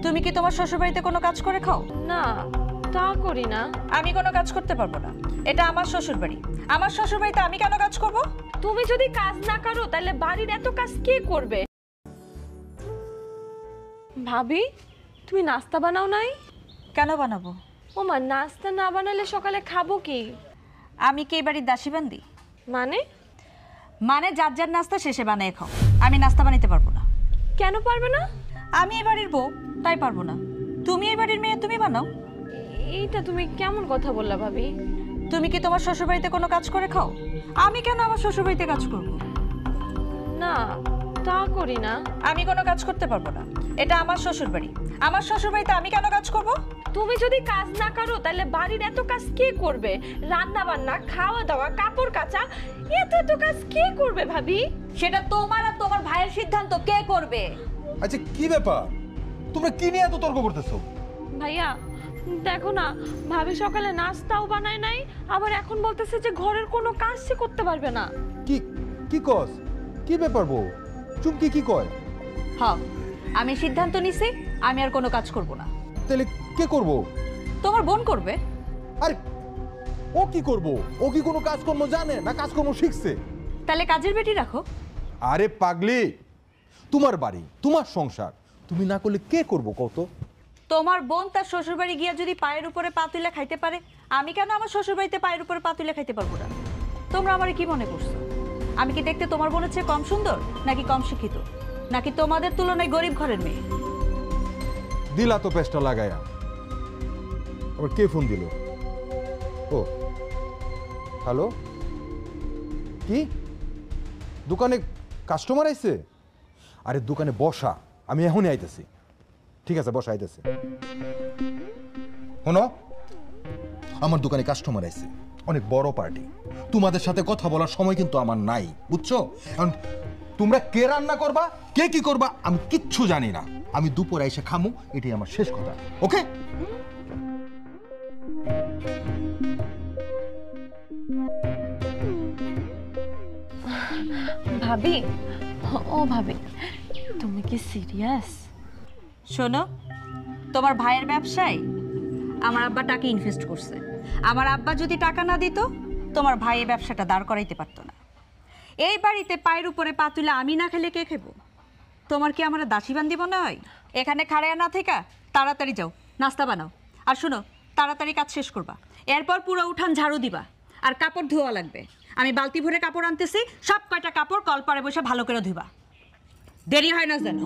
তুমি কি তোমার শ্বশুরবাড়িতে কোনো কাজ করে খাও? না, তা করি না। আমি কোনো কাজ করতে পারবো না, এটা আমার শ্বশুরবাড়ি। আমার শ্বশুরবাড়িতে আমি কেন কাজ করব? তুমি যদি কাজ না করো তাহলে বাড়ির এত কাজ কে করবে? ভাবি, তুমি নাস্তা বানাও নাই? কেন বানাবো? ও মা, নাস্তা না বানালে সকালে খাবো কি? আমি কি এই বাড়ির দাসীবান্দি? মানে? মানে যার যার নাস্তা শেষে বানিয়ে খাও। আমি নাস্তা বানাইতে পারবো না। কেন পারবে না? আমি এই বাড়ির বউ, তাই পারবো না। তুমি এই বাড়ির মেয়ে, তুমি বানাও। এইটা তুমি কেমন কথা বললা ভাবি? তুমি কি তোমার শ্বশুরবাড়িতে কোনো কাজ করে খাও? আমি কেন আমার শ্বশুরবাড়িতে কাজ করব? না, তা করি না। আমি কোনো কাজ করতে পারবো না, এটা আমার শ্বশুরবাড়ি। আমার শ্বশুরবাড়িতে আমি কেন কাজ করব? তুমি যদি কাজ না করো তাহলে বাড়ির এত কাজ কে করবে? রান্না বান্না, খাওয়া দাওয়া, কাপড় কাচা, এত কাজ কে করবে ভাবি? সেটা তোমার আর তোমার ভাইয়ের সিদ্ধান্ত, কে করবে। আচ্ছা কি ব্যাপার, তোমরা কি নিয়ে এত তর্ক করতেছো? ভাইয়া দেখো না, ভাবি সকালে নাস্তাও বানায় নাই, আবার এখন বলতেছে যে ঘরের কোনো কাজ সে করতে পারবে না। কি কি কস? কি ব্যাপার বউ? চুমকি কি কয়? হ্যাঁ, আমি সিদ্ধান্ত নিছি, আমি আর কোনো কাজ করব না। তাহলে কে করব? তোমার বোন করবে। আরে ও কি করব? ও কি কোনো কাজকর্ম জানে না কাজকর্ম শিখছে? তাহলে কাজের বেটি রাখো। আরে পাগলি, তোমার বাড়ি, তোমার সংসার, তুমি না করলে কে করব কত? তোমার বোন তার শ্বশুরবাড়ি গিয়া যদি পায়ের উপরে পা তুলে খাইতে পারে, আমি কেন আমার শ্বশুরবাড়িতে পায়ের উপরে পা তুলে খাইতে পারবো না? তোমরা আমারে কি মনে করছো? আমি কি দেখতে তোমার বোনের চেয়ে কম সুন্দর, নাকি কম শিক্ষিত, নাকি তোমাদের তুলনায় গরিব ঘরের মেয়ে? দিলা তো পেস্টা লাগায়া। আবার কে ফোন দিল? ও হ্যালো, কি দোকানে কাস্টমার আইছে? আরে দোকানে বসা, আমি এখনই আইতেছি। ঠিক আছে, বসা আইতেছে। শোনো, আমার দোকানে কাস্টমার আইছে, অনেক বড় পার্টি। তোমাদের সাথে কথা বলার সময় কিন্তু আমার নাই, বুঝছো? কারণ তোমরা কে রান্না করবা, কে কি করবা আমি কিচ্ছু জানি না। আমি দুপুরে এসে খামু, এটাই আমার শেষ কথা। ওকে? ভাবি, ও ভাবি, তুমি কি সিরিয়াস? শোনো, তোমার ভাইয়ের ব্যবসায় আমার আব্বা টাকা ইনভেস্ট করছে। আমার আব্বা যদি টাকা না দিত, তোমার ভাই এই ব্যবসাটা দাঁড় করাইতে পারতো না। এই বাড়িতে পায়ের উপরে পা তুলে আমি না খেলে কে খেবো? তোমার কি আমার দাসীবান্দি মনে হয়? এখানে খাড়ায়া না থেকে তাড়াতাড়ি যাও, নাস্তা বানাও। আর শোনো, তাড়াতাড়ি কাজ শেষ করবা, এরপর পুরো উঠান ঝাড়ু দিবা। আর কাপড় ধোয়া লাগবে, আমি বালতি ভরে কাপড় আনতেছি। সব কয়টা কাপড় কলপারে বসে ভালো করে ধুবা, দেরি হয় না যেন।